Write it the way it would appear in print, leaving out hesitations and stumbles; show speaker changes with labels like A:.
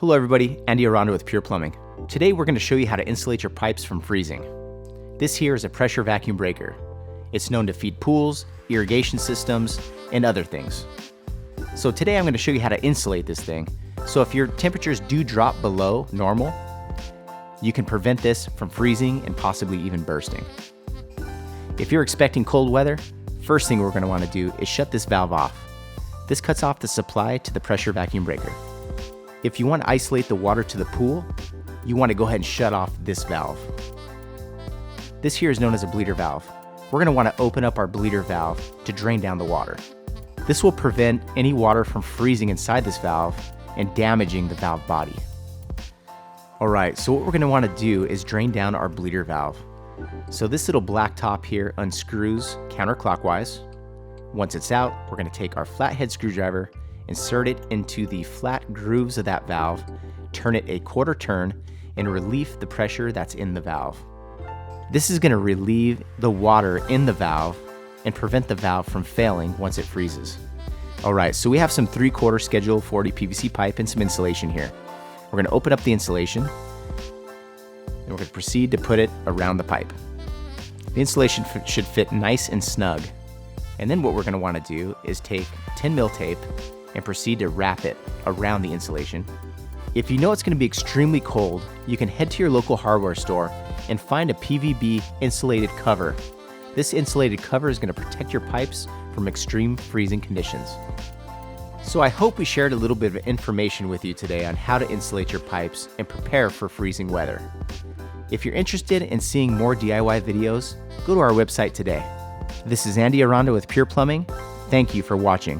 A: Hello everybody, Andy Aranda with Pure Plumbing. Today we're going to show you how to insulate your pipes from freezing. This here is a pressure vacuum breaker. It's known to feed pools, irrigation systems, and other things. So today I'm going to show you how to insulate this thing. So if your temperatures do drop below normal, you can prevent this from freezing and possibly even bursting. If you're expecting cold weather, first thing we're going to want to do is shut this valve off. This cuts off the supply to the pressure vacuum breaker. If you want to isolate the water to the pool, you want to go ahead and shut off this valve. This here is known as a bleeder valve. We're going to want to open up our bleeder valve to drain down the water. This will prevent any water from freezing inside this valve and damaging the valve body. Alright, so what we're going to want to do is drain down our bleeder valve. So this little black top here unscrews counterclockwise. Once it's out, we're going to take our flathead screwdriver, insert it into the flat grooves of that valve, turn it a quarter turn, and relieve the pressure that's in the valve. This is going to relieve the water in the valve and prevent the valve from failing once it freezes. Alright, so we have some 3/4 Schedule 40 PVC pipe and some insulation here. We're going to open up the insulation and we're going to proceed to put it around the pipe. The insulation should fit nice and snug. And then what we're going to want to do is take 10 mil tape and proceed to wrap it around the insulation. If you know it's going to be extremely cold, you can head to your local hardware store and find a PVB insulated cover. This insulated cover is going to protect your pipes from extreme freezing conditions. So I hope we shared a little bit of information with you today on how to insulate your pipes and prepare for freezing weather. If you're interested in seeing more DIY videos, go to our website today. This is Andy Aranda with Pure Plumbing. Thank you for watching.